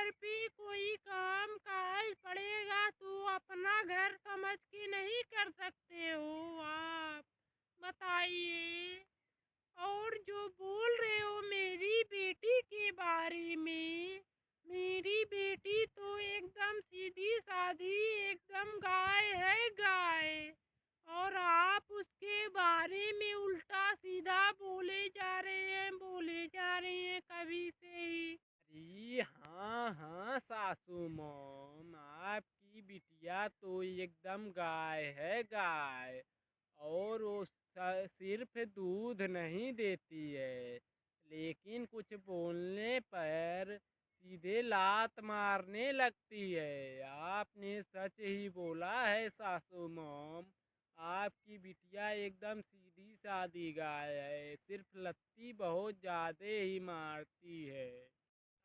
घर पे कोई काम काज पड़ेगा तो अपना घर समझ के नहीं कर सकते हो आप? बताइए। और जो बोल रहे हो मेरी बेटी के बारे में, मेरी बेटी तो एकदम सीधी सादी, एकदम गाय है गाय। और आप उसके बारे में उल्टा सीधा बोले जा रहे हैं कभी से ही। अरे हाँ हाँ सासू मॉम, आपकी बिटिया तो एकदम गाय है गाय। और वो सिर्फ दूध नहीं देती है, लेकिन कुछ बोलने पर सीधे लात मारने लगती है। आपने सच ही बोला है सासू मॉम, आपकी बिटिया एकदम सीधी सादी गाय है, सिर्फ लत्ती बहुत ज्यादा ही मारती है।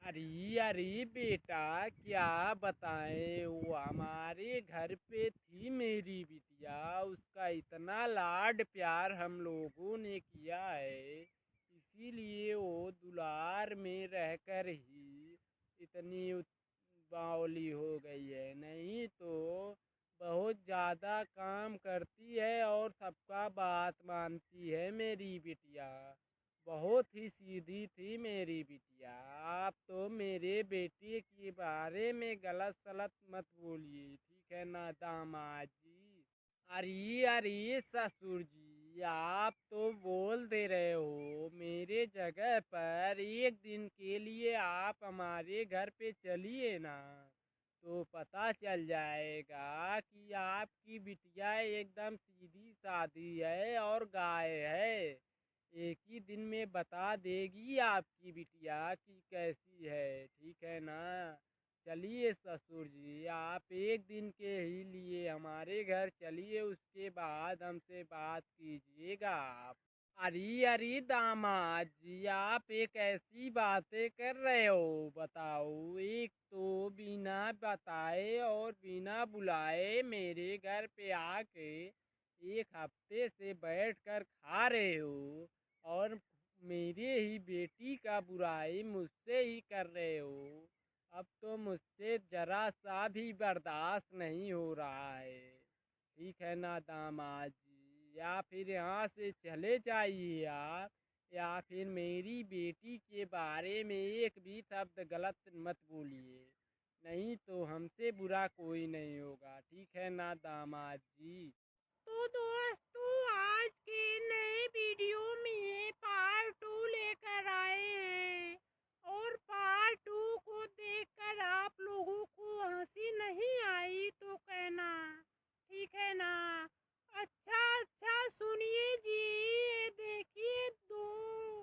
अरे अरे बेटा, क्या बताएं, वो हमारे घर पे थी मेरी बिटिया, उसका इतना लाड प्यार हम लोगों ने किया है, इसीलिए वो दुलार में रहकर ही इतनी बावली हो गई है। नहीं तो बहुत ज़्यादा काम करती है और सबका बात मानती है मेरी बिटिया। बहुत ही सीधी थी मेरी बिटिया। आप तो मेरे बेटे के बारे में गलत सलत मत बोलिए, ठीक है ना दामाद जी? अरे अरे ससुर जी, आप तो बोल दे रहे हो, मेरे जगह पर एक दिन के लिए आप हमारे घर पे चलिए ना, तो पता चल जाएगा कि आपकी बिटिया एकदम सीधी सादी है और गाय है। एक ही दिन में बता देगी आपकी बिटिया कि कैसी है, ठीक है ना? चलिए ससुर जी, आप एक दिन के ही लिए हमारे घर चलिए, उसके बाद हमसे बात कीजिएगा आप। अरे अरे दामाद जी, आप एक ऐसी बातें कर रहे हो, बताओ। एक तो बिना बताए और बिना बुलाए मेरे घर पे आके एक हफ्ते से बैठकर खा रहे हो, और मेरे ही बेटी का बुराई मुझसे ही कर रहे हो। अब तो मुझसे जरा सा भी बर्दाश्त नहीं हो रहा है, ठीक है ना दामाद जी? या फिर यहाँ से चले जाइए आप, या फिर मेरी बेटी के बारे में एक भी शब्द गलत मत बोलिए, नहीं तो हमसे बुरा कोई नहीं होगा, ठीक है ना दामाद जी? तो दोस्तों, आज के नए वीडियो में पार्ट 2 लेकर आए हैं। और पार्ट 2 को देखकर आप लोगों को हंसी नहीं आई तो कहना, ठीक है ना? अच्छा अच्छा, सुनिए जी, ये देखिए, दो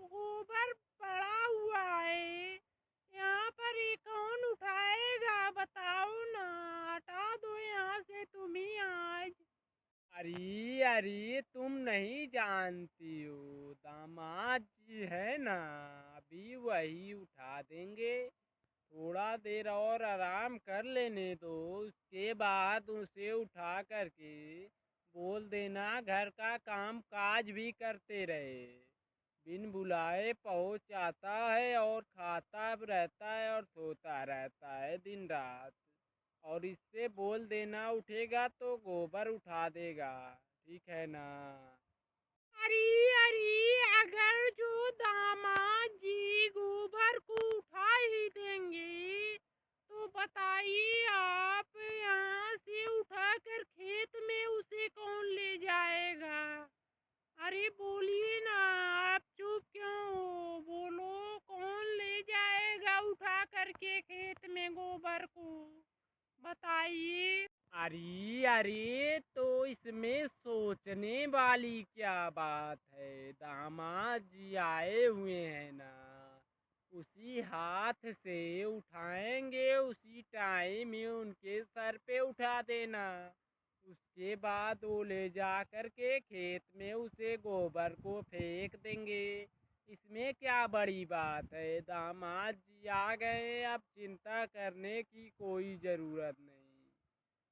गोबर पड़ा हुआ है यहाँ पर। ये कौन उठाएगा बताओ ना? हटा दो यहाँ से तुम ही आज। अरे अरे, तुम नहीं जानती हो, दामाद जी है ना, अभी वही उठा देंगे। थोड़ा देर और आराम कर लेने दो, उसके बाद उसे उठा करके बोल देना घर का काम काज भी करते रहे। बिन बुलाए पहुंच आता है और खाता रहता है और सोता रहता है दिन रात। और इससे बोल देना उठेगा तो गोबर उठा देगा, ठीक है ना? अरे अरे, अगर जो दामाद जी गोबर को उठा ही देंगे तो बताइए, आप यहाँ से उठाकर खेत में उसे कौन ले जाएगा? अरे बोलिए ना, आप चुप क्यों हो? बोलो, कौन ले जाएगा उठा करके खेत में गोबर को? बताइए। अरे अरे, तो इसमें सोचने वाली क्या बात है, दामाद जी आए हुए हैं ना, उसी हाथ से उठाएंगे, उसी टाइम में उनके सर पे उठा देना। उसके बाद वो ले जा कर के खेत में उसे गोबर को फेंक देंगे। इसमें क्या बड़ी बात है, दामाद जी आ गए, अब चिंता करने की कोई ज़रूरत नहीं,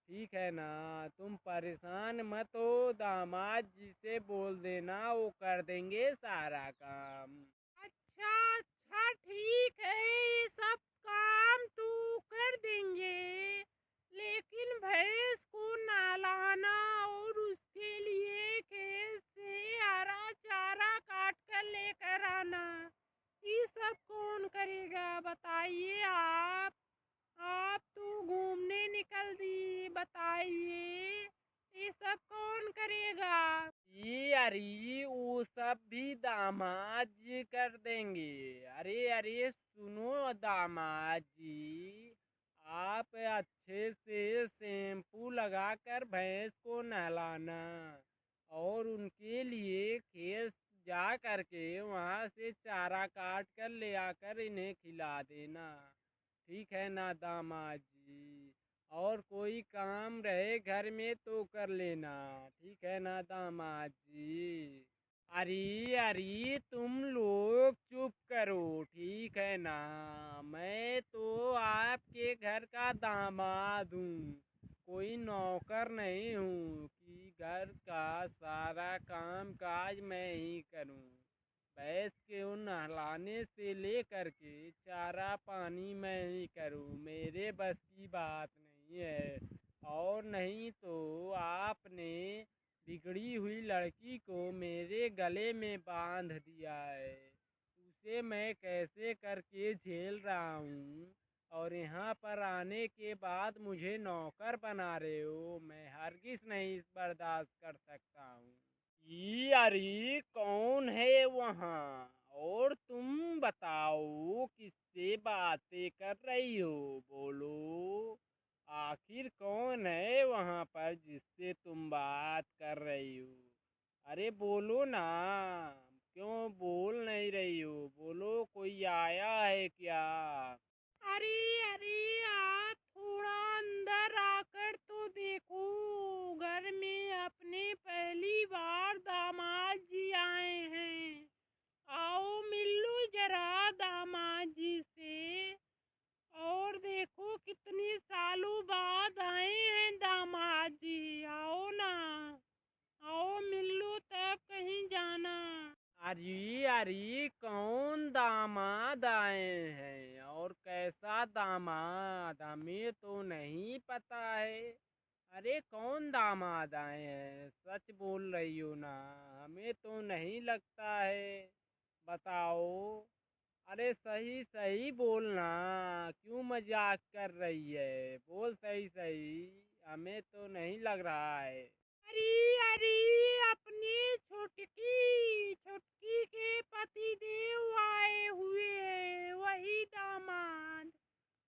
ठीक है ना? तुम परेशान मत हो, दामाद जी से बोल देना, वो कर देंगे सारा काम। अच्छा अच्छा, अच्छा ठीक है, ये सब काम तो कर देंगे, लेकिन भैंस को नहलाना और उसके लिए खेत से हरा चारा काट कर लेकर आना, ये सब कौन करेगा बताइए आप तो घूमने निकल दी, बताइए ये सब कौन करेगा। ये अरे वो सब भी दामाद जी कर देंगे। अरे अरे सुनो दामाद जी, आप अच्छे से शैम्पू लगाकर भैंस को नहलाना और उनके लिए खेत जा करके वहाँ से चारा काट कर ले आकर इन्हें खिला देना। ठीक है ना दामाद जी? और कोई काम रहे घर में तो कर लेना। ठीक है ना दामाद जी? अरे अरे तुम लोग चुप करो, ठीक है ना? मैं तो आपके घर का दामाद हूँ, कोई नौकर नहीं हूँ कि घर का सारा काम काज मैं ही करूँ। भैंस को नहलाने से लेकर के चारा पानी मैं ही करूँ, मेरे बस की बात नहीं है। और नहीं तो आपने बिगड़ी हुई लड़की को मेरे गले में बांध दिया है, उसे मैं कैसे करके झेल रहा हूँ, और यहाँ पर आने के बाद मुझे नौकर बना रहे हो। मैं हरगिज नहीं बर्दाश्त कर सकता हूँ। ये अरे कौन है वहाँ? और तुम बताओ किससे बातें कर रही हो, बोलो। आखिर कौन है वहाँ पर जिससे तुम बात कर रही हो? अरे बोलो ना, क्यों बोल नहीं रही हो? बोलो, कोई आया है क्या? अरे अरे आप थोड़ा अंदर आकर तो देखो, घर में अपने पहली बार दामाद जी आए हैं, आओ मिल लो जरा दामाद जी से। और देखो कितने सालों बाद आए हैं दामाद जी, आओ ना, आओ मिल लो तब कहीं जाना। अरे अरे कौन दामाद आए हैं और कैसा दामाद, हमें तो नहीं पता है। अरे कौन दामाद आए हैं, सच बोल रही हो ना? हमें तो नहीं लगता है, बताओ। अरे सही सही बोलना, क्यों मजाक कर रही है? बोल सही सही, हमें तो नहीं लग रहा है। अरे अरे अपने छुटकी छुटकी के पति देव आए हुए हैं, वही दामाद।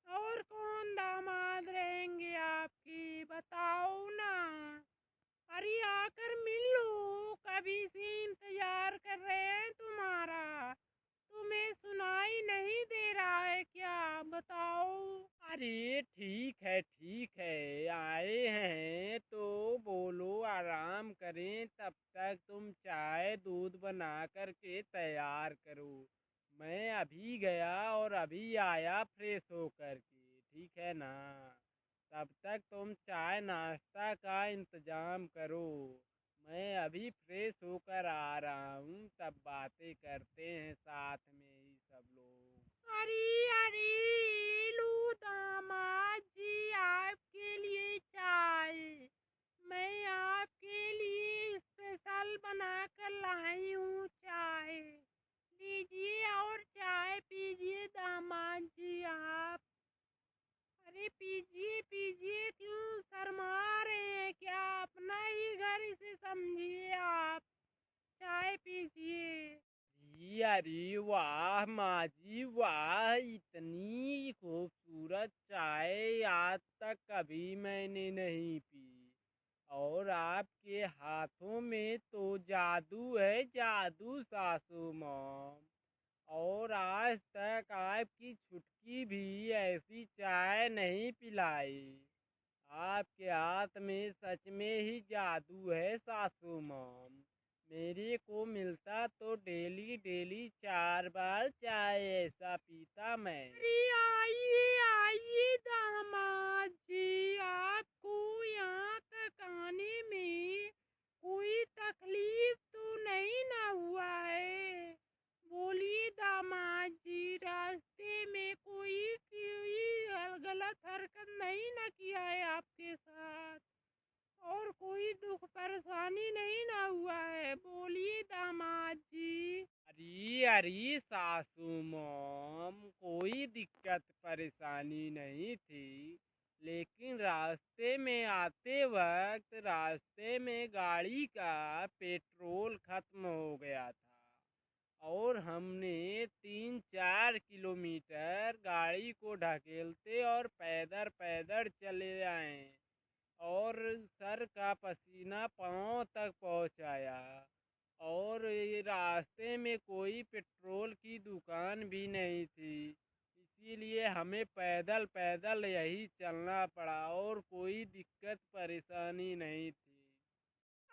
और कौन दामाद रहेंगे आपके, बताओ ना। अरे आकर मिल लो, कभी से इंतजार कर रहे हैं तुम्हारा। तुम्हें सुनाई नहीं दे रहा है क्या, बताओ। अरे ठीक है, आए हैं तो बोलो, आराम करें, तब तक तुम चाय दूध बना करके तैयार करो। मैं अभी गया और अभी आया फ्रेश होकर के, ठीक है ना? तब तक तुम चाय नाश्ता का इंतजाम करो, मैं अभी फ्रेश होकर आ रहा हूँ, तब बातें करते हैं साथ में ही सब लोग। अरे अरे लो दामाद जी, आपके लिए चाय, मैं आपके लिए स्पेशल बना कर लाई हूँ चाय। लीजिए और चाय पीजिए दामाद जी आप। अरे पीजिए पीजिए, क्यों शर्मा रहे हैं क्या, अपना ही घर इसे समझिए आप। चाय पीजिए। अरे वाह माँ जी वाह, इतनी खूबसूरत चाय आज तक कभी मैंने नहीं पी। और आपके हाथों में तो जादू है, जादू सासू माँ। और आज तक आपकी छुटकी भी ऐसी चाय नहीं पिलाई। आपके हाथ में सच में ही जादू है सासू माँ। मेरे को मिलता तो डेली डेली 4 बार चाय ऐसा पीता मैं। अरे आइए आइए दामाद जी, आपको यहाँ तक आने में कोई तकलीफ तो नहीं ना हुआ है। बोलिए दामाद जी, हरकत नहीं ना किया है आपके साथ, और कोई दुख परेशानी नहीं ना हुआ है? बोलिए दामाद जी। अरे अरे सासू मॉम, कोई दिक्कत परेशानी नहीं थी, लेकिन रास्ते में आते वक्त रास्ते में गाड़ी का पेट्रोल खत्म हो गया था और हमने 3-4 किलोमीटर गाड़ी को ढकेलते और पैदल पैदल चले आए और सर का पसीना पाँव तक पहुंचाया। और ये रास्ते में कोई पेट्रोल की दुकान भी नहीं थी, इसीलिए हमें पैदल पैदल यही चलना पड़ा और कोई दिक्कत परेशानी नहीं थी।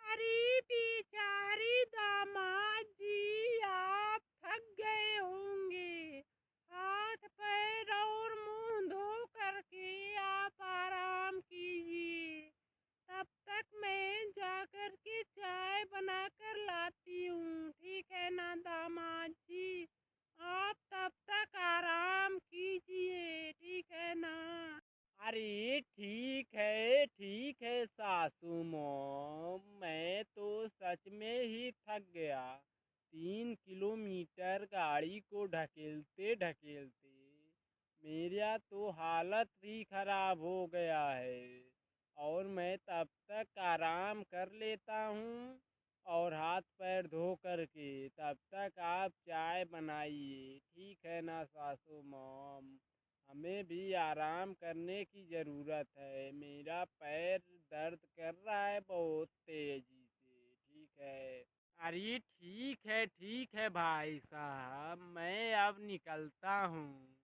अरे बेचारे दामाद जी, आप थक गए होंगे। हाथ पैर और मुंह धो करके आप आराम कीजिए। तब तक मैं जाकर के चाय बनाकर लाती हूँ, ठीक है ना दामाद जी? आप तब तक आराम कीजिए, ठीक है ना? अरे ठीक है सासू मॉम, मैं तो सच में ही थक गया। 3 किलोमीटर गाड़ी को ढकेलते ढकेलते मेरा तो हालत ही खराब हो गया है, और मैं तब तक आराम कर लेता हूँ और हाथ पैर धो करके तब तक आप चाय बनाइए, ठीक है ना सासू मॉम? हमें भी आराम करने की ज़रूरत है, मेरा पैर दर्द कर रहा है बहुत तेज़ी से, ठीक है? अरे ठीक है भाई साहब, मैं अब निकलता हूँ,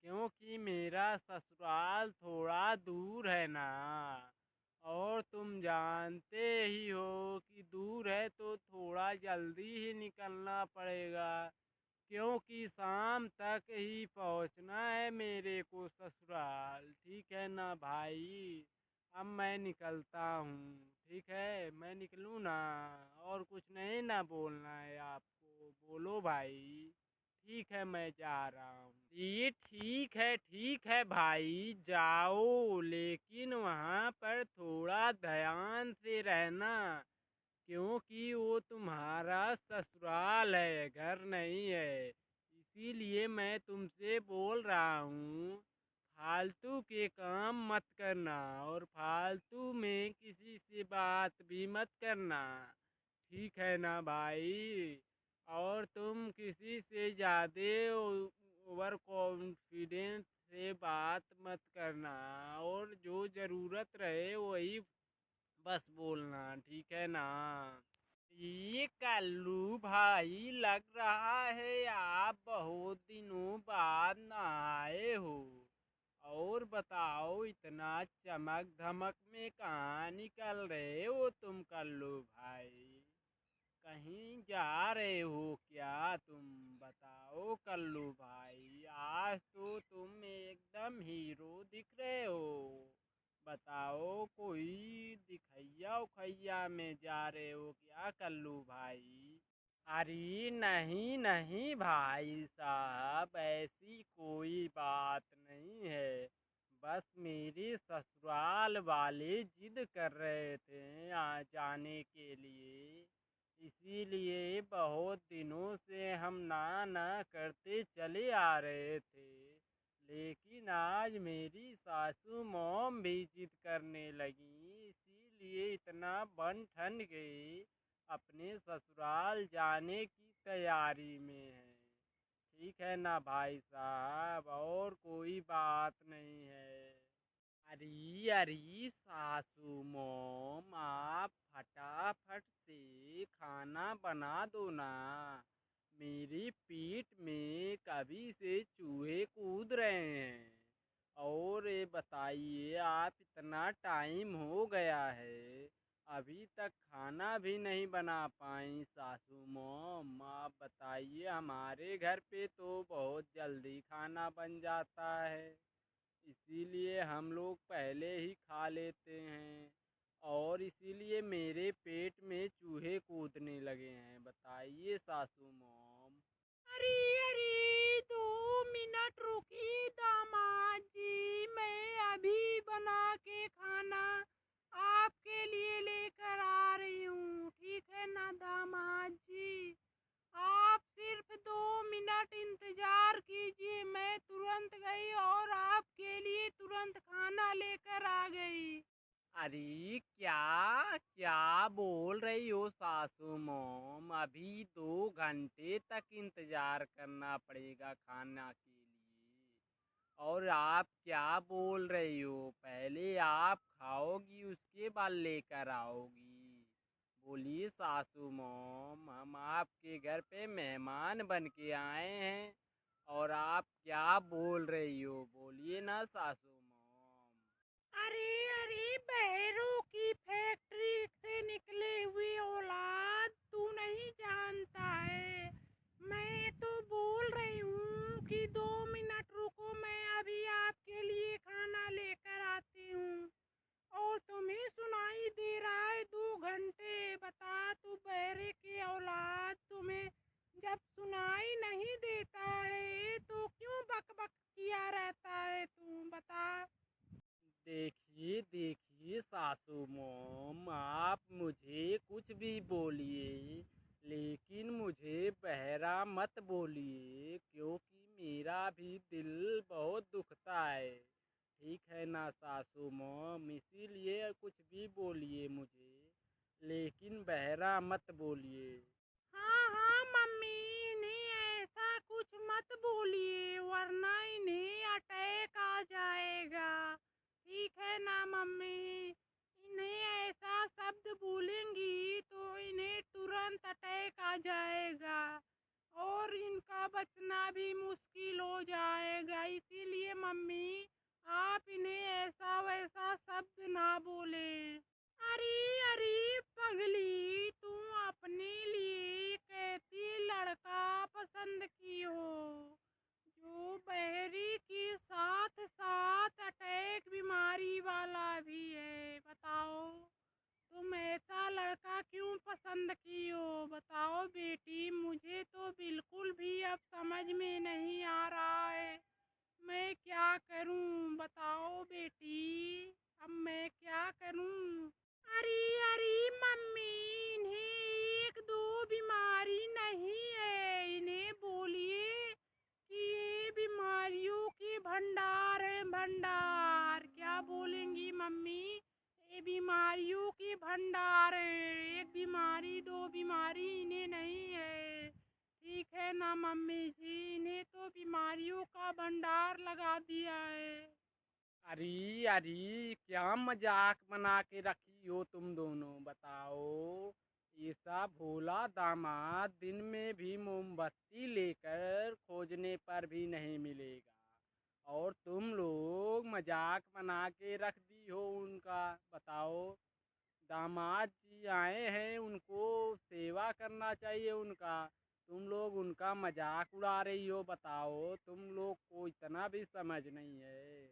क्योंकि मेरा ससुराल थोड़ा दूर है ना, और तुम जानते ही हो कि दूर है तो थोड़ा जल्दी ही निकलना पड़ेगा, क्योंकि शाम तक ही पहुंचना है मेरे को ससुराल, ठीक है ना भाई? अब मैं निकलता हूँ, ठीक है? मैं निकलूँ ना? और कुछ नहीं ना बोलना है आपको? बोलो भाई। ठीक है, मैं जा रहा हूँ। ये ठीक है भाई, जाओ, लेकिन वहाँ पर थोड़ा ध्यान से रहना, क्योंकि वो तुम्हारा ससुराल है, घर नहीं है। इसीलिए मैं तुमसे बोल रहा हूँ, फालतू के काम मत करना और फालतू में किसी से बात भी मत करना, ठीक है ना भाई? और तुम किसी से ज़्यादा ओवर कॉन्फिडेंस से बात मत करना, और जो ज़रूरत रहे वही बस बोलना, ठीक है ना? ये कल्लू भाई, लग रहा है आप बहुत दिनों बाद नहाए हो। और बताओ, इतना चमक धमक में कहाँ निकल रहे हो तुम कल्लू भाई? कहीं जा रहे हो क्या तुम? बताओ कल्लू भाई, आज तो तुम एकदम हीरो दिख रहे हो। बताओ, कोई दिखैया उखैया में जा रहे हो क्या कल्लू भाई? अरे नहीं भाई साहब, ऐसी कोई बात नहीं है। बस मेरे ससुराल वाले जिद कर रहे थे यहाँ जाने के लिए, इसीलिए बहुत दिनों से हम ना ना करते चले आ रहे थे। लेकिन आज मेरी सासू मॉम भी जिद करने लगी, इसीलिए इतना बन ठन गई, अपने ससुराल जाने की तैयारी में है, ठीक है ना भाई साहब? और कोई बात नहीं है। अरे सासू मोम, आप फटाफट से खाना बना दो ना, मेरी पीठ में कभी से चूहे कूद रहे हैं। और ये बताइए, आप इतना टाइम हो गया है, अभी तक खाना भी नहीं बना पाई सासू मोम? आप बताइए, हमारे घर पे तो बहुत जल्दी खाना बन जाता है, इसीलिए हम लोग पहले ही खा लेते हैं, और इसीलिए मेरे पेट में चूहे कूदने लगे हैं। बताइए सासू मॉम। अरे अरे 2 मिनट रुकिए दामाद जी, मैं अभी बना के खाना आपके लिए लेकर आ रही हूँ। ठीक है ना दामाद जी? आप सिर्फ 2 मिनट इंतजार कीजिए, मैं तुरंत गई और आपके लिए तुरंत खाना लेकर आ गई। अरे क्या क्या बोल रही हो सासू मोम? अभी 2 घंटे तक इंतजार करना पड़ेगा खाना के लिए। और आप क्या बोल रही हो? पहले आप खाओगी उसके बाद लेकर आओगी। बोलिए सासू मोम, हम आपके घर पे मेहमान बन के आए हैं और आप क्या बोल रही हो? बोलिए ना सासू मोम। अरे अरे, बहरों की फैक्ट्री से निकले हुए औलाद, तू नहीं जानता है। मैं तो बोल रही हूँ कि 2 मिनट रुको, मैं अभी आपके लिए खाना लेकर आती हूँ। और तुम्हें सुनाई दे रहा है 2 घंटे? बता तू बहरे की औलाद, तुम्हें जब सुनाई नहीं देता है तो क्यों बक बक किया रहता है? तू बता। देखिए देखिए सासू मोम, आप मुझे कुछ भी बोलिए, लेकिन मुझे बहरा मत बोलिए, क्योंकि मेरा भी दिल बहुत दुखता है। ठीक है ना सासू मोम? इसीलिए कुछ भी बोलिए मुझे, लेकिन बहरा मत बोलिए। हाँ हाँ मम्मी, इन्हें ऐसा कुछ मत बोलिए वरना इन्हें अटैक आ जाएगा। ठीक है ना मम्मी? इन्हें ऐसा शब्द बोलेंगी तो इन्हें तुरंत अटैक आ जाएगा और इनका बचना भी मुश्किल हो जाएगा। इसीलिए मम्मी, आप इन्हें ऐसा वैसा शब्द ना बोलें। अरे अरे पगली, तू अपने लिए कैसी लड़का पसंद की हो जो बहरी के साथ साथ अटैक बीमारी वाला भी है? बताओ, तुम ऐसा लड़का क्यों पसंद की हो? बताओ बेटी, मुझे तो बिल्कुल भी अब समझ में नहीं आ रहा है। मैं क्या करूं? बताओ बेटी, अब मैं क्या करूं? अरे अरे मम्मी, इन्हें 1 2 बीमारी नहीं है। इन्हें बोलिए कि ये बीमारियों के भंडार है, भंडार। क्या बोलेंगी मम्मी? ये बीमारियों के भंडार हैं। 1 बीमारी 2 बीमारी इन्हें नहीं है। ठीक है ना मम्मी जी? इन्हें तो बीमारियों का भंडार लगा दिया है। अरे अरे, क्या मजाक बना के रखी हो तुम दोनों? बताओ, ऐसा भोला दामाद दिन में भी मोमबत्ती लेकर खोजने पर भी नहीं मिलेगा, और तुम लोग मजाक बना के रख दी हो उनका। बताओ, दामाद जी आए हैं, उनको सेवा करना चाहिए उनका। तुम लोग उनका मजाक उड़ा रही हो। बताओ, तुम लोग को इतना भी समझ नहीं है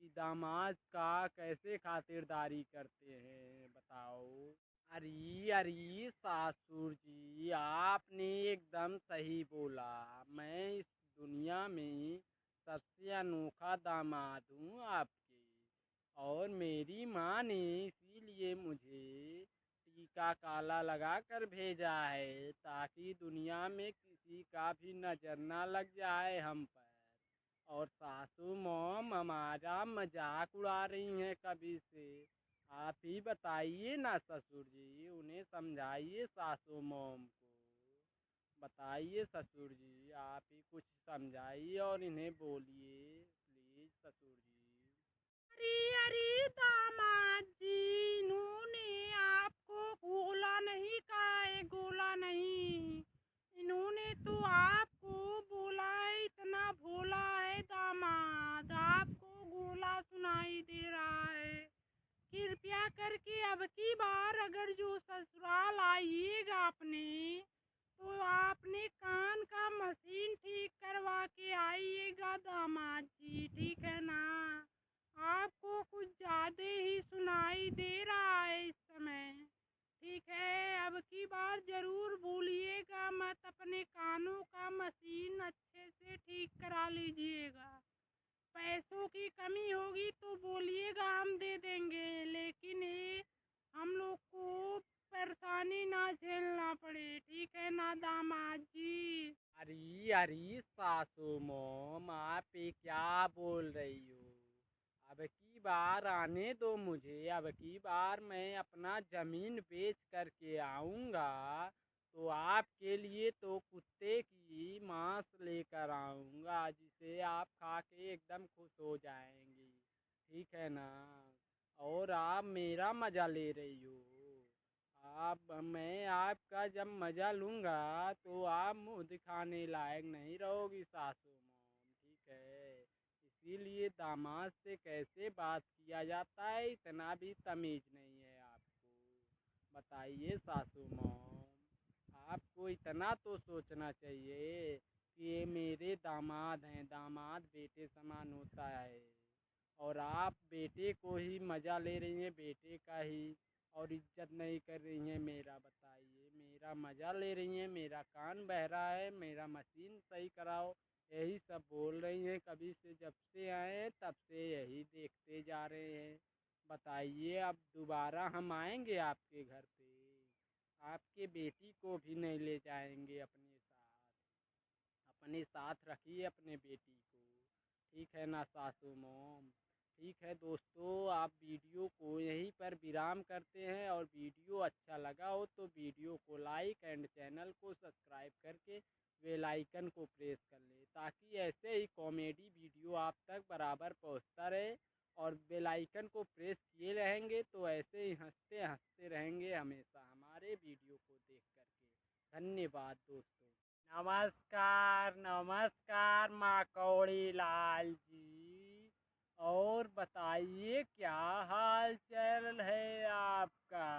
कि दामाद का कैसे खातिरदारी करते हैं? बताओ। अरे अरे सासुर जी, आपने एकदम सही बोला। मैं इस दुनिया में सबसे अनोखा दामाद हूँ आपके, और मेरी माँ ने इसीलिए मुझे टीका काला लगा कर भेजा है, ताकि दुनिया में किसी का भी नज़र ना लग जाए हम पर। और सासू मोम हमारा मजाक उड़ा रही हैं कभी से। आप ही बताइए ना ससुर जी, उन्हें समझाइए सासू मोम को। बताइए ससुर जी, आप ही कुछ समझाइए और इन्हें बोलिए, प्लीज ससुर जी। अरे अरे दामाद जी, इन्होंने आपको गोला नहीं कहा है, गोला नहीं। इन्होंने तो आपको बोला है इतना भोला है दामाद, आपको गोला सुनाई दे रहा है। कृपया करके अब की बार अगर जो ससुराल आइएगा अपने, तो आपने कान का मशीन ठीक करवा के आइएगा दामाद जी। ठीक है ना? आपको कुछ ज्यादा ही सुनाई दे रहा है इस समय। ठीक है, अब की बार जरूर भूलिएगा मत अपने कानों का मशीन अच्छे से ठीक करा लीजिएगा। पैसों की कमी होगी तो बोलिएगा, हम दे देंगे, लेकिन ये हम लोग को परेशानी ना झेलना पड़े, ठीक है ना दामाद जी। अरे अरे सासू मोम, आप ये क्या बोल रही हो? अब की बार आने दो मुझे। अब की बार मैं अपना जमीन बेच करके आऊँगा तो आपके लिए तो कुत्ते की मांस लेकर आऊँगा, जिसे आप खा के एकदम खुश हो जाएंगी, ठीक है ना? और आप मेरा मजा ले रही हो। आप मैं आपका जब मजा लूँगा तो आप मुंह दिखाने लायक नहीं रहोगी सासू मोम, ठीक है? इसीलिए दामाद से कैसे बात किया जाता है, इतना भी तमीज नहीं है आपको। बताइए सासू मोम, आपको इतना तो सोचना चाहिए कि ये मेरे दामाद हैं, दामाद बेटे समान होता है। और आप बेटे को ही मजा ले रही हैं, बेटे का ही, और इज्जत नहीं कर रही हैं मेरा। बताइए, मेरा मजा ले रही हैं, मेरा कान बह रहा है, मेरा मशीन सही कराओ, यही सब बोल रही हैं। कभी से जब से आए हैं तब से यही देखते जा रहे हैं। बताइए, अब दोबारा हम आएंगे आपके घर पे, आपके बेटी को भी नहीं ले जाएंगे अपने साथ। अपने साथ रखिए अपने बेटी को, ठीक है ना सासू मोम? ठीक है दोस्तों, आप वीडियो को यहीं पर विराम करते हैं, और वीडियो अच्छा लगा हो तो वीडियो को लाइक एंड चैनल को सब्सक्राइब करके बेल आइकन को प्रेस कर लें, ताकि ऐसे ही कॉमेडी वीडियो आप तक बराबर पहुंचता रहे। और बेल आइकन को प्रेस किए रहेंगे तो ऐसे ही हंसते हंसते रहेंगे हमेशा हमारे वीडियो को देख करके। धन्यवाद दोस्तों। नमस्कार नमस्कार माँ कौड़ी लाल जी, और बताइए क्या हाल चाल है आपका?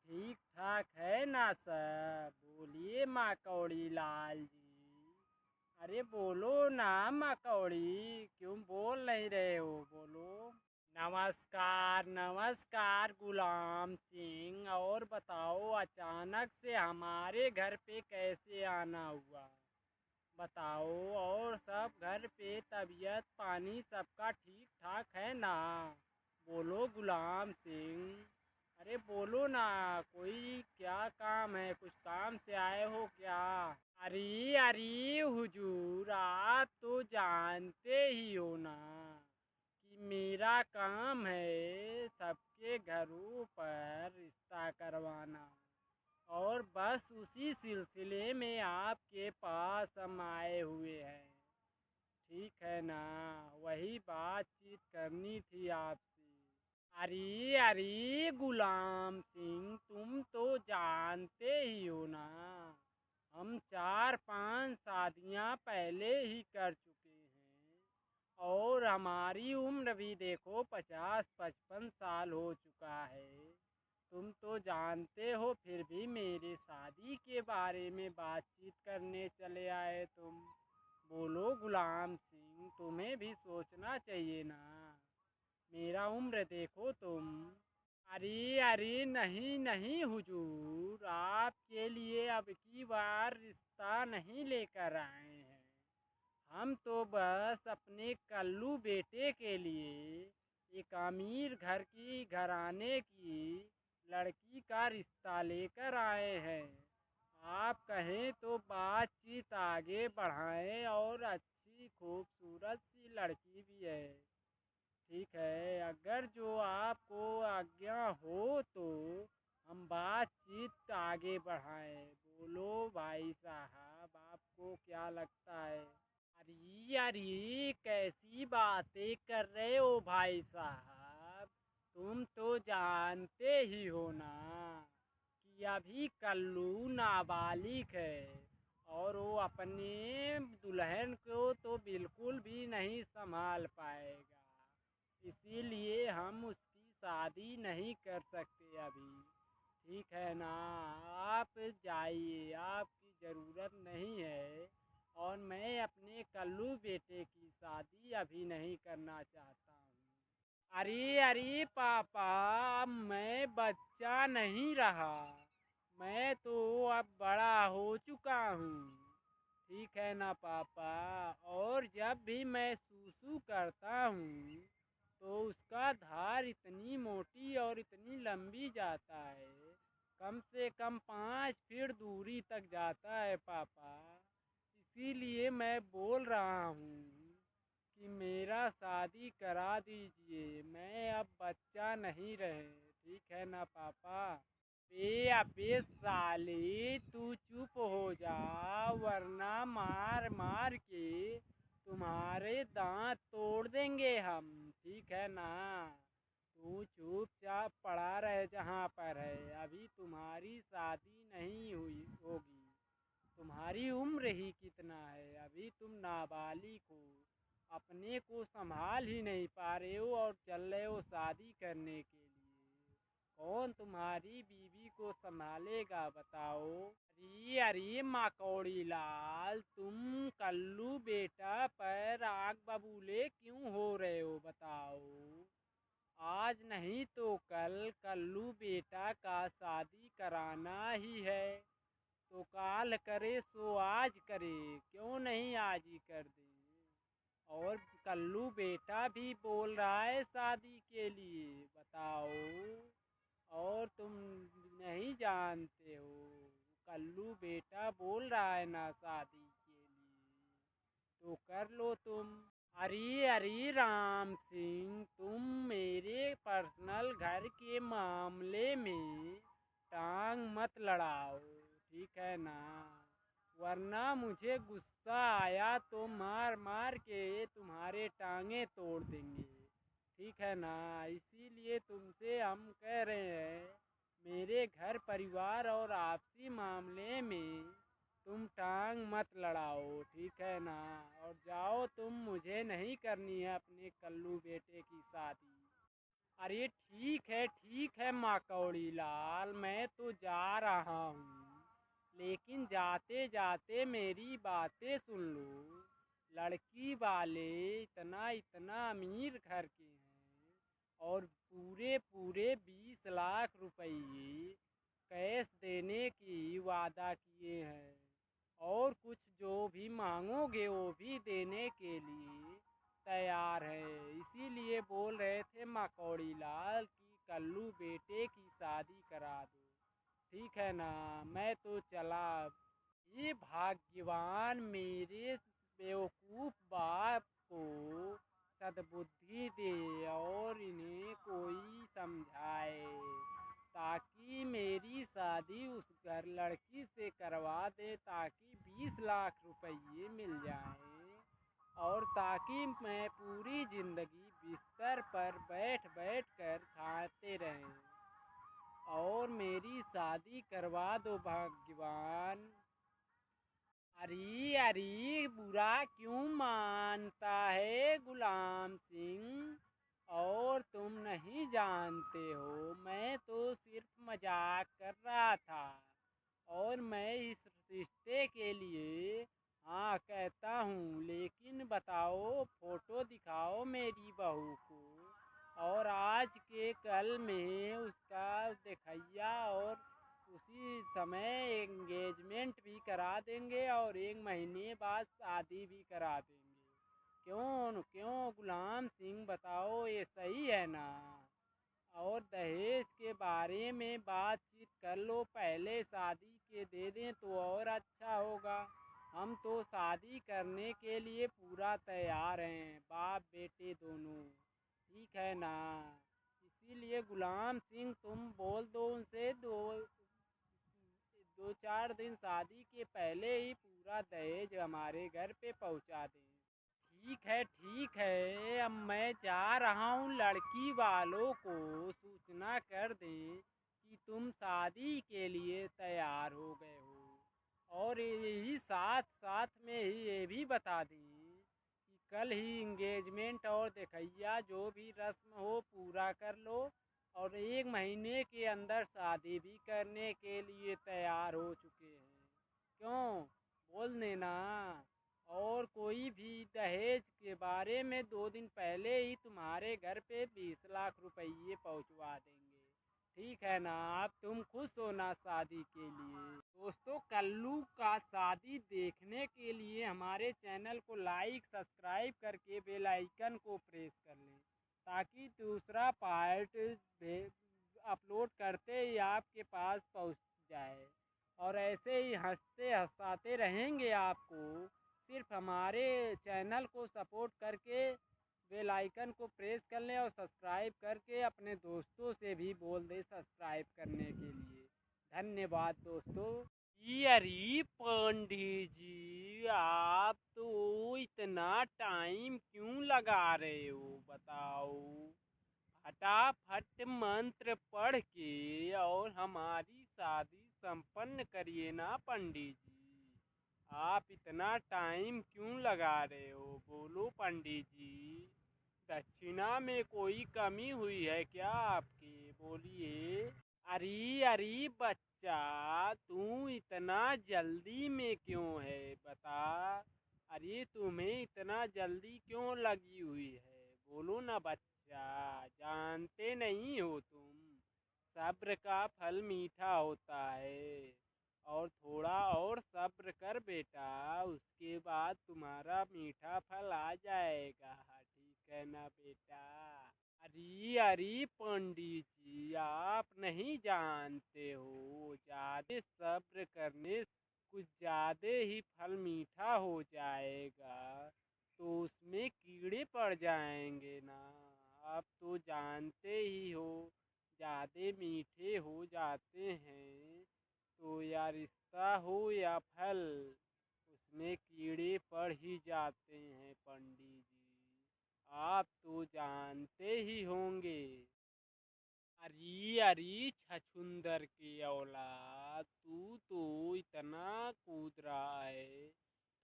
ठीक ठाक है ना सब? बोलिए माँ कौड़ी लाल जी। अरे बोलो ना माँ कौड़ी, क्यों बोल नहीं रहे हो? बोलो। नमस्कार नमस्कार गुलाम सिंह, और बताओ अचानक से हमारे घर पे कैसे आना हुआ? बताओ, और सब घर पे तबीयत पानी सबका ठीक ठाक है ना? बोलो गुलाम सिंह, अरे बोलो ना, कोई क्या काम है? कुछ काम से आए हो क्या? अरे अरे हुजूर, आप तो जानते ही हो ना कि मेरा काम है सबके घरों पर रिश्ता करवाना, और बस उसी सिलसिले में आपके पास हम आए हुए हैं, ठीक है ना? वही बातचीत करनी थी आपसे। अरे अरे गुलाम सिंह, तुम तो जानते ही हो ना, हम 4-5 शादियां पहले ही कर चुके हैं, और हमारी उम्र भी देखो 50-55 साल हो चुका है। तुम तो जानते हो, फिर भी मेरे शादी के बारे में बातचीत करने चले आए तुम। बोलो गुलाम सिंह, तुम्हें भी सोचना चाहिए ना, मेरा उम्र देखो तुम। अरे अरे नहीं नहीं हुजूर, आपके लिए अब की बार रिश्ता नहीं लेकर आए हैं। हम तो बस अपने कल्लू बेटे के लिए एक अमीर घर की घराने की लड़की का रिश्ता लेकर आए हैं। आप कहें तो बातचीत आगे बढ़ाएं, और अच्छी खूबसूरत सी लड़की भी है, ठीक है? अगर जो आपको आज्ञा हो तो हम बातचीत आगे बढ़ाएं। बोलो भाई साहब, आपको क्या लगता है? अरे अरे, कैसी बातें कर रहे हो भाई साहब? तुम तो जानते ही हो ना कि अभी कल्लू नाबालिग है, और वो अपने दुल्हन को तो बिल्कुल भी नहीं संभाल पाएगा। इसीलिए हम उसकी शादी नहीं कर सकते अभी, ठीक है ना? आप जाइए, आपकी ज़रूरत नहीं है, और मैं अपने कल्लू बेटे की शादी अभी नहीं करना चाहता हूँ। अरे अरे पापा, मैं बच्चा नहीं रहा, मैं तो अब बड़ा हो चुका हूँ, ठीक है ना पापा। और जब भी मैं सूसू करता हूँ तो उसका धार इतनी मोटी और इतनी लंबी जाता है, कम से कम 5 फीट दूरी तक जाता है पापा। इसीलिए मैं बोल रहा हूँ कि मेरा शादी करा दीजिए, मैं अब बच्चा नहीं रहे, ठीक है ना पापा। बे अबे साले तू चुप हो जा, वरना मार मार के तुम्हारे दांत तोड़ देंगे हम, ठीक है ना। तू चुपचाप पड़ा रहे जहाँ पर है, अभी तुम्हारी शादी नहीं हुई होगी। तुम्हारी उम्र ही कितना है, अभी तुम नाबालिग हो, अपने को संभाल ही नहीं पा रहे हो और चल रहे हो शादी करने के लिए। कौन तुम्हारी बीवी को संभालेगा बताओ। अरे अरे माकौड़ी लाल, तुम कल्लू बेटा पर आग बबूले क्यों हो रहे हो बताओ। आज नहीं तो कल कल्लू बेटा का शादी कराना ही है, तो काल करे सो आज करे, क्यों नहीं आज ही कर दे। और कल्लू बेटा भी बोल रहा है शादी के लिए, बताओ। और तुम नहीं जानते हो, कल्लू बेटा बोल रहा है ना शादी के लिए, तो कर लो तुम। अरे अरे राम सिंह, तुम मेरे पर्सनल घर के मामले में टांग मत लड़ाओ, ठीक है ना। वरना मुझे गुस्सा आया तो मार मार के तुम्हारे टांगे तोड़ देंगे, ठीक है ना। इसीलिए तुमसे हम कह रहे हैं, मेरे घर परिवार और आपसी मामले में तुम टांग मत लड़ाओ, ठीक है ना। और जाओ तुम, मुझे नहीं करनी है अपने कल्लू बेटे की शादी। अरे ठीक है माकौड़ी लाल, मैं तो जा रहा हूँ, लेकिन जाते जाते मेरी बातें सुन लो। लड़की वाले इतना इतना अमीर घर के हैं और पूरे पूरे 20 लाख रुपये कैश देने की वादा किए हैं, और कुछ जो भी मांगोगे वो भी देने के लिए तैयार है। इसीलिए बोल रहे थे माकौड़ी लाल कि कल्लू बेटे की शादी करा दो, ठीक है ना। मैं तो चला अब। ये भाग्यवान मेरे बेवकूफ़ बाप को सद्बुद्धि दे और इन्हें कोई समझाए, ताकि मेरी शादी उस घर लड़की से करवा दे, ताकि 20 लाख रुपये मिल जाएं, और ताकि मैं पूरी ज़िंदगी बिस्तर पर बैठ बैठ कर खाते रहें। और मेरी शादी करवा दो भाग्यवान। अरे अरे, बुरा क्यों मानता है गुलाम सिंह। और तुम नहीं जानते हो, मैं तो सिर्फ मजाक कर रहा था, और मैं इस रिश्ते के लिए हाँ कहता हूँ। लेकिन बताओ, फोटो दिखाओ मेरी बहू को, और आज के कल में उसका देखैया, और उसी समय एंगेजमेंट भी करा देंगे और 1 महीने बाद शादी भी करा देंगे। क्यों क्यों गुलाम सिंह, बताओ ये सही है ना। और दहेज के बारे में बातचीत कर लो, पहले शादी के दे दें तो और अच्छा होगा। हम तो शादी करने के लिए पूरा तैयार हैं, बाप बेटे दोनों, ठीक है ना। इसीलिए गुलाम सिंह तुम बोल दो उनसे, दो 2-4 दिन शादी के पहले ही पूरा दहेज हमारे घर पे पहुंचा दें। ठीक है, अब मैं जा रहा हूँ, लड़की वालों को सूचना कर दें कि तुम शादी के लिए तैयार हो गए हो, और यही साथ साथ में ही ये भी बता दें कि कल ही इंगेजमेंट और देखैया जो भी रस्म हो पूरा कर लो, और 1 महीने के अंदर शादी भी करने के लिए तैयार हो चुके हैं। क्यों, बोल देना। और कोई भी दहेज के बारे में 2 दिन पहले ही तुम्हारे घर पे 20 लाख रुपये पहुंचवा देंगे, ठीक है ना। अब तुम खुश हो ना शादी के लिए। दोस्तों, कल्लू का शादी देखने के लिए हमारे चैनल को लाइक सब्सक्राइब करके बेल आइकन को प्रेस कर लें, ताकि दूसरा पार्ट अपलोड करते ही आपके पास पहुंच जाए। और ऐसे ही हंसते हंसाते रहेंगे आपको। सिर्फ हमारे चैनल को सपोर्ट करके बेल आइकन को प्रेस कर लें और सब्सक्राइब करके अपने दोस्तों से भी बोल दें सब्सक्राइब करने के लिए। धन्यवाद दोस्तों। अरे पंडित जी, आप तो इतना टाइम क्यों लगा रहे हो, बताओ। फटाफट मंत्र पढ़ के और हमारी शादी संपन्न करिए ना पंडित जी। आप इतना टाइम क्यों लगा रहे हो, बोलो पंडित जी। दक्षिणा में कोई कमी हुई है क्या आपकी, बोलिए। अरे अरे बच्चा, तू इतना जल्दी में क्यों है, बता। अरे तुम्हें इतना जल्दी क्यों लगी हुई है, बोलो ना बच्चा। जानते नहीं हो तुम, सब्र का फल मीठा होता है। और थोड़ा और सब्र कर बेटा, उसके बाद तुम्हारा मीठा फल आ जाएगा। ठीक है ना बेटा। अरे अरे पंडित जी, आप नहीं जानते हो, ज्यादा सब्र करने कुछ ज्यादा ही फल मीठा हो जाएगा तो उसमें कीड़े पड़ जाएंगे ना। आप तो जानते ही हो, ज्यादा मीठे हो जाते हैं तो या रिश्ता हो या फल, उसमें कीड़े पड़ ही जाते हैं पंडित जी। आप तो जानते ही होंगे। अरे अरे छछुंदर की औलाद, तू तो इतना कूद रहा है,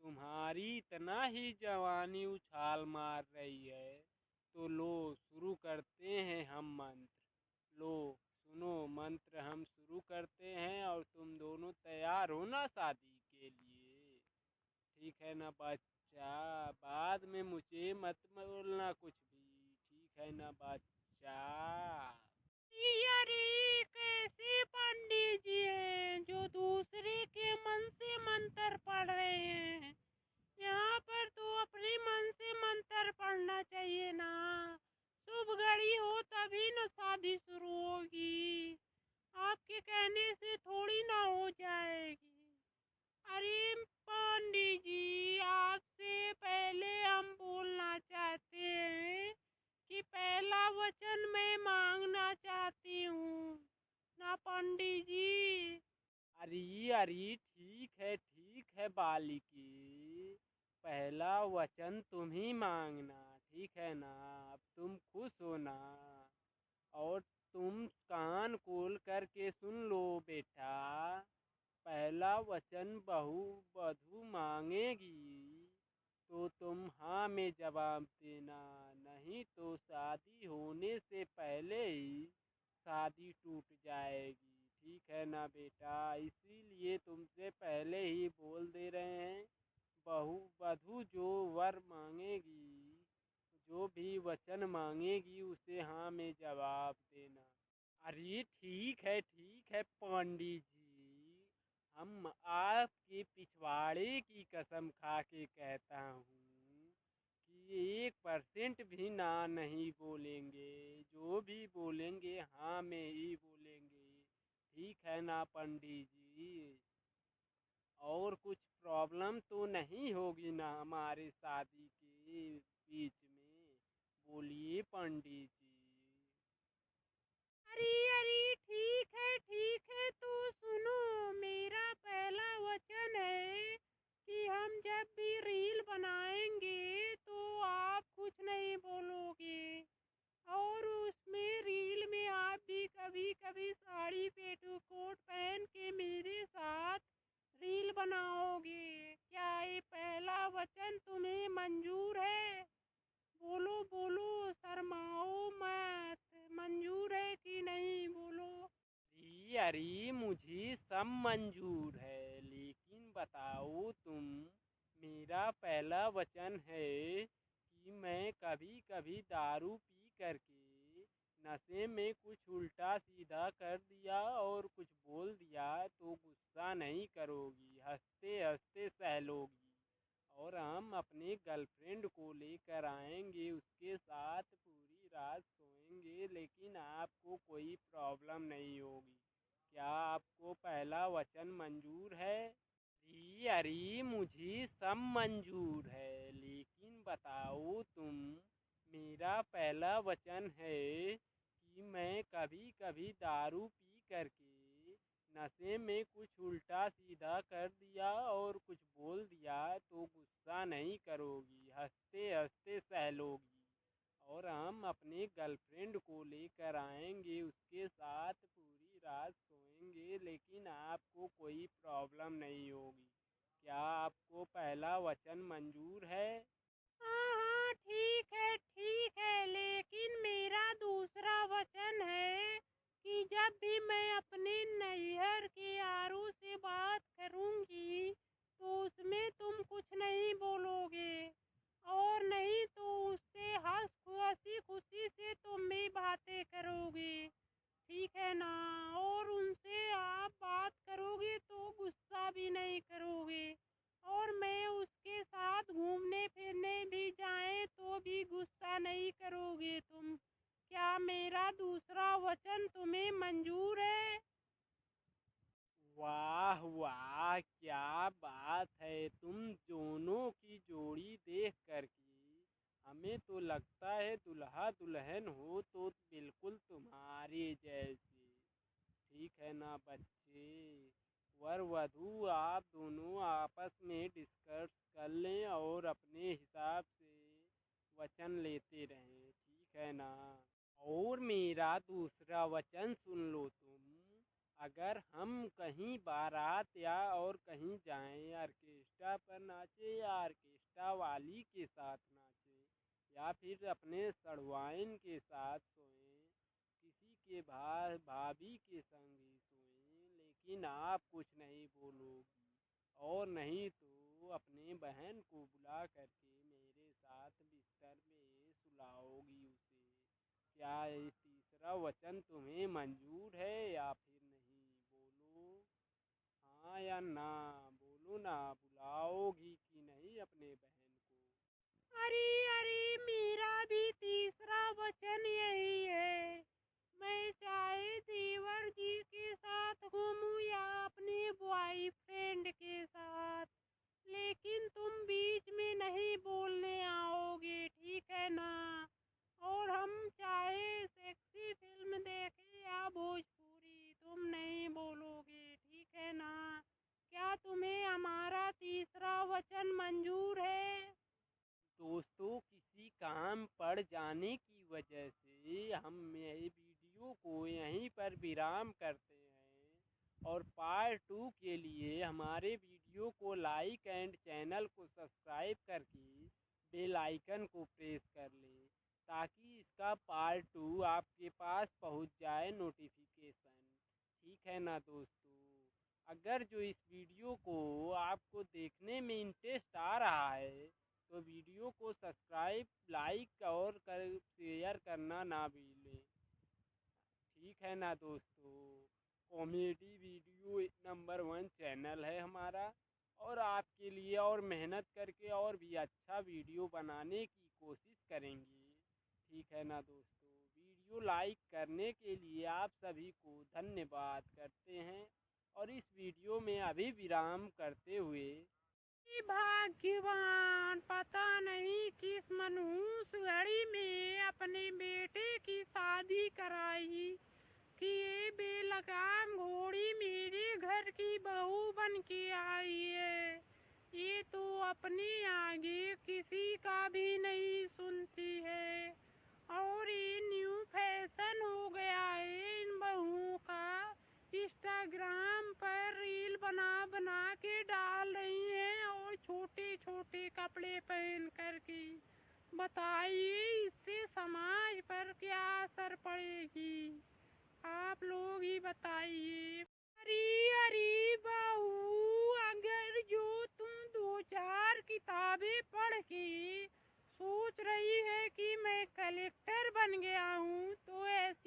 तुम्हारी इतना ही जवानी उछाल मार रही है, तो लो शुरू करते हैं हम मंत्र। लो सुनो मंत्र, हम शुरू करते हैं और तुम दोनों तैयार हो ना शादी के लिए। ठीक है ना बच्चा, बाद में मुझे मत बोलना कुछ भी, ठीक है ना बच्चा। अरे कैसे पंडित जी हैं जो दूसरे के मन से मंत्र पढ़ रहे हैं। यहाँ पर तो अपने मन से मंत्र पढ़ना चाहिए ना। शुभ घड़ी हो तभी न शादी शुरू होगी। आपके कहने से थोड़ी ना हो जाएगी। अरे पंडित जी, आपसे पहले हम बोलना चाहते हैं कि पहला वचन मैं मांगना चाहती हूँ ना पंडित जी। अरे अरे ठीक है बालिकी, पहला वचन तुम ही मांगना, ठीक है ना। अब तुम खुश हो ना। और तुम कान खोल करके सुन लो बेटा। पहला वचन बहू वधू मांगेगी तो तुम हाँ में जवाब देना, नहीं तो शादी होने से पहले ही शादी टूट जाएगी। ठीक है ना बेटा, इसीलिए तुमसे पहले ही बोल दे रहे हैं। बहू वधू जो वर मांगेगी, जो भी वचन मांगेगी उसे हाँ में जवाब देना। अरे ठीक है पंडित जी, हम आपके पिछवाड़े की कसम खा के कहता हूँ कि 1% भी ना नहीं बोलेंगे, जो भी बोलेंगे हाँ में ही बोलेंगे। ठीक है ना पंडित जी। और कुछ प्रॉब्लम तो नहीं होगी ना हमारे शादी के बीच में, बोलिए पंडित जी। अरे अरे ठीक है तो सुनो, मेरा पहला वचन है कि हम जब भी रील बनाएंगे तो आप कुछ नहीं बोलोगे। और उसमें रील में आप भी कभी कभी साड़ी पेटीकोट पहन के मेरे साथ रील बनाओगे। क्या ये पहला वचन तुम्हें मंजूर है? बोलो बोलो, शर्माओ मत। मंजूर है कि नहीं, बोलो। अरे मुझे सब मंजूर है, लेकिन बताओ तुम। मेरा पहला वचन है कि मैं कभी कभी दारू पी करके नशे में कुछ उल्टा सीधा कर दिया और कुछ बोल दिया तो गुस्सा नहीं करोगी, हंसते हंसते सह लोगी। और हम अपने गर्लफ्रेंड को लेकर आएंगे, उसके साथ पूरी रात सोएंगे, लेकिन आपको कोई प्रॉब्लम नहीं होगी। क्या आपको पहला वचन मंजूर है? अरे अरे, मुझे सब मंजूर है, लेकिन बताओ तुम। मेरा पहला वचन है कि मैं कभी कभी दारू पी करके नशे में कुछ उल्टा सीधा कर दिया और कुछ बोल दिया तो गुस्सा नहीं करोगी, हंसते हंसते सह लोगी। और हम अपने गर्लफ्रेंड को लेकर आएंगे, उसके साथ पूरी रात सोएंगे, लेकिन आपको कोई प्रॉब्लम नहीं होगी। क्या आपको पहला वचन मंजूर है? हाँ हाँ, ठीक है, लेकिन मेरा दूसरा वचन है कि जब भी मैं अपने नैहर के आरू से बात करूंगी तो उसमें तुम कुछ नहीं बोलोगे, और नहीं तो उससे हंसी खुशी से तुम भी बातें करोगे, ठीक है ना? और उनसे आप बात करोगे तो गुस्सा भी नहीं करोगे, और मैं उसके साथ घूमने फिरने भी जाए तो भी गुस्सा नहीं करोगे तुम। क्या मेरा दूसरा वचन तुम्हें मंजूर है? वाह वाह, क्या बात है! तुम दोनों की जोड़ी देख करके हमें तो लगता है दुल्हा दुल्हन हो तो बिल्कुल तुम्हारे जैसे। ठीक है ना बच्चे? वर वधू आप दोनों आपस में डिस्कस कर लें और अपने हिसाब से वचन लेते रहें, ठीक है ना? और मेरा दूसरा वचन सुन लो तुम। अगर हम कहीं बारात या और कहीं जाएं, ऑर्केस्ट्रा पर नाचे या ऑर्केस्ट्रा वाली के साथ नाचे या फिर अपने सड़वाइन के साथ सोएं, किसी के भाभी के संग ही सोएं, लेकिन आप कुछ नहीं बोलोगी, और नहीं तो अपने बहन को बुला करके मेरे साथ बिस्तर में सुलाओगी उसे। क्या ये तीसरा वचन तुम्हें मंजूर है या फिर नहीं? बोलो हाँ या ना, बोलो ना, बुलाओगी कि नहीं अपने बहन को? अरे अरे, मेरा भी तीसरा वचन यही है। मैं चाहे देवर जी के साथ घूमूं या अपने बॉयफ्रेंड के साथ, लेकिन तुम बीच में नहीं बोलने आओगे, ठीक है ना? और हम चाहे सेक्सी फिल्म देखें या भोजपुरी, तुम नहीं बोलोगे, ठीक है ना? क्या तुम्हें हमारा तीसरा वचन मंजूर है? दोस्तों, किसी काम पड़ जाने की वजह से हम ये वीडियो को यहीं पर विराम करते हैं, और पार्ट 2 के लिए हमारे वीडियो को लाइक एंड चैनल को सब्सक्राइब करके बेल आइकन को प्रेस कर लें, ताकि इसका पार्ट 2 आपके पास पहुंच जाए नोटिफिकेशन। ठीक है ना दोस्तों? अगर जो इस वीडियो को आपको देखने में इंटरेस्ट आ रहा है तो वीडियो को सब्सक्राइब, लाइक और शेयर करना ना भूलें। ठीक है ना दोस्तों? कॉमेडी वीडियो नंबर 1 चैनल है हमारा, और आपके लिए और मेहनत करके और भी अच्छा वीडियो बनाने की कोशिश करेंगे। ठीक है ना दोस्तों? वीडियो लाइक करने के लिए आप सभी को धन्यवाद करते हैं, और इस वीडियो में अभी विराम करते हुए भाग्यवान पता नहीं किस मनहूस घड़ी में अपने बेटे की शादी कराई कि ये बेलगाम घोड़ी मेरे घर की बहू बन के आई है। ये तो अपने आगे किसी का भी नहीं सुनती है, और ये न्यू फैशन हो गया है इन बहुओं का। इंस्टाग्राम पर रील बना बना के डाल रही हैं, और छोटे छोटे कपड़े पहन करके। बताइए इससे समाज पर क्या असर पड़ेगी? आप लोग ही बताइए। अरे अरे बहू, अगर जो तुम 2-4 किताबें पढ़ के सोच रही है कि मैं कलेक्टर बन गया हूँ, तो ऐसा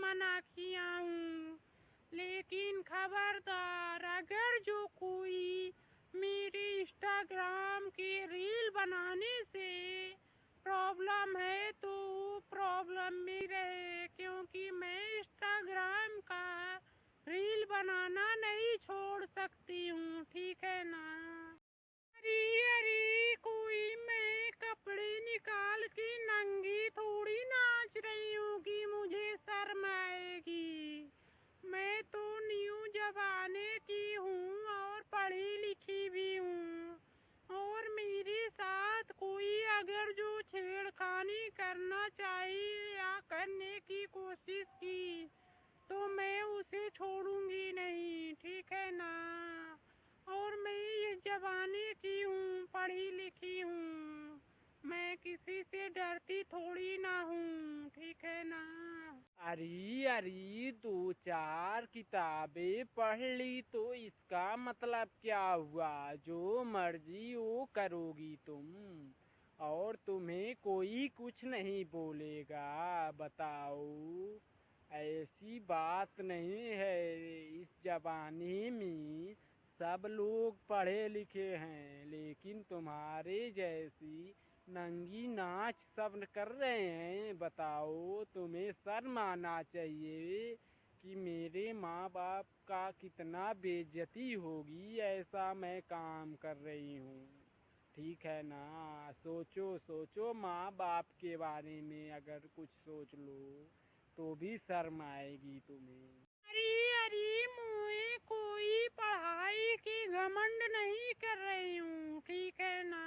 मना किया हूँ, लेकिन खबरदार अगर जो कोई मेरे इंस्टाग्राम के रील बनाने से प्रॉब्लम है तो वो प्रॉब्लम में रहे, क्योंकि मैं इंस्टाग्राम का रील बनाना नहीं छोड़ सकती हूँ, ठीक है ना। अरे अरे कोई मैं कपड़े निकाल के नंगी थोड़ी नाच रही हूँ कि मुझे शर्म आएगी। मैं तो न्यू जमाने की हूँ और पढ़ी लिखी भी हूँ, और मेरे साथ कोई अगर जो छेड़खानी करना चाहिए या करने की कोशिश की तो मैं उसे छोड़ूंगी नहीं, ठीक है ना। और मैं इस जमाने की हूँ, पढ़ी लिखी हूँ, मैं किसी से डरती थोड़ी ना हूँ, ठीक है ना। अरे अरे, 2-4 किताबें पढ़ ली तो इसका मतलब क्या हुआ? जो मर्जी वो करोगी तुम, और तुम्हें कोई कुछ नहीं बोलेगा। बताओ, ऐसी बात नहीं है। इस जमाने में सब लोग पढ़े लिखे हैं, लेकिन तुम्हारे जैसी नंगी नाच सब कर रहे हैं। बताओ, तुम्हें शर्म आना चाहिए कि मेरे माँ बाप का कितना बेइज्जती होगी ऐसा मैं काम कर रही हूँ, ठीक है ना। सोचो सोचो, माँ बाप के बारे में अगर कुछ सोच लो तो भी शर्म आएगी तुम्हें। अरे अरे मुझे कोई पढ़ाई की घमंड नहीं कर रही हूँ, ठीक है ना।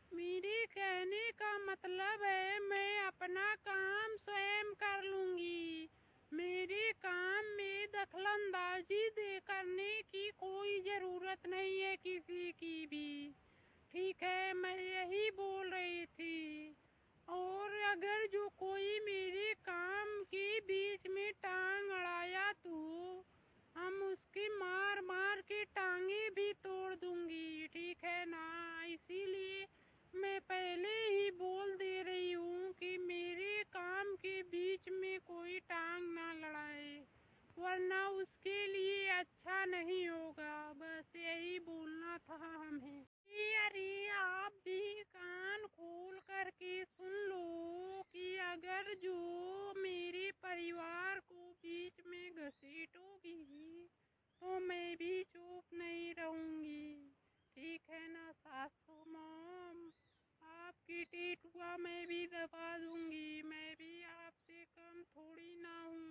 मेरे कहने का मतलब है मैं अपना काम स्वयं कर लूँगी। मेरे काम में दखलंदाजी करने की कोई ज़रूरत नहीं है किसी की भी, ठीक है। मैं यही बोल रही थी। और अगर जो कोई मेरे काम के बीच में टांग अड़ाया तो हम उसकी मार मार के टांगे भी तोड़ दूंगी, ठीक है ना। इसीलिए मैं पहले ही बोल दे रही हूँ कि मेरे काम के बीच में कोई टांग ना लड़ाए, वरना उसके लिए अच्छा नहीं होगा। बस यही बोलना था हमें। अरे आप भी कान खोल करके सुन लो कि अगर जो मेरे परिवार को बीच में घसीटोगी तो मैं भी चुप नहीं रहूंगी, ठीक है ना सासू मॉम। आपकी टेटुआ मैं भी दबा दूंगी, मैं भी आपसे कम थोड़ी ना हूँ।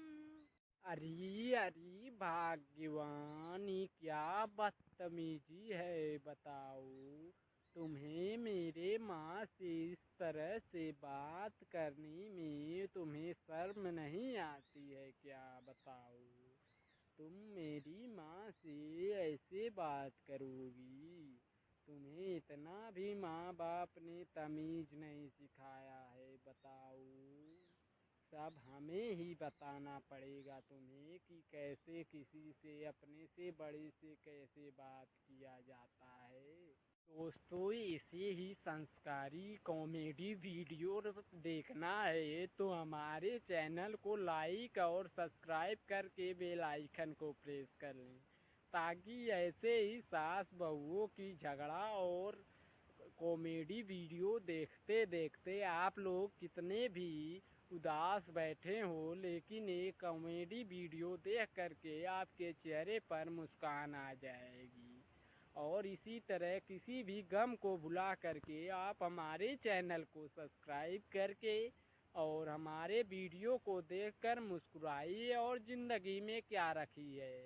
अरे अरे भाग्यवान, ये क्या बदतमीजी है? बताओ, तुम्हें मेरे माँ से इस तरह से बात करने में तुम्हें शर्म नहीं आती है क्या? बताओ, तुम मेरी माँ से ऐसे बात करोगी? तुम्हें इतना भी माँ बाप ने तमीज नहीं सिखाया है। बताओ, सब हमें ही बताना पड़ेगा तुम्हें कि कैसे किसी से, अपने से बड़े से कैसे बात किया जाता है। दोस्तों, इसे ही संस्कारी कॉमेडी वीडियो देखना है तो हमारे चैनल को लाइक और सब्सक्राइब करके बेल आइकन को प्रेस कर लें, ताकि ऐसे ही सास बहुओं की झगड़ा और कॉमेडी वीडियो देखते देखते आप लोग कितने भी उदास बैठे हो, लेकिन एक कॉमेडी वीडियो देख करके आपके चेहरे पर मुस्कान आ जाएगी। और इसी तरह किसी भी गम को भुला करके आप हमारे चैनल को सब्सक्राइब करके और हमारे वीडियो को देखकर मुस्कुराइए। और ज़िंदगी में क्या रखी है,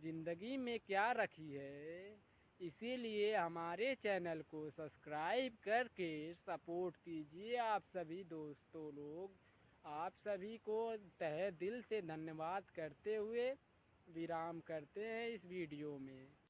ज़िंदगी में क्या रखी है, इसीलिए हमारे चैनल को सब्सक्राइब करके सपोर्ट कीजिए। आप सभी दोस्तों लोग, आप सभी को तहे दिल से धन्यवाद करते हुए विराम करते हैं इस वीडियो में।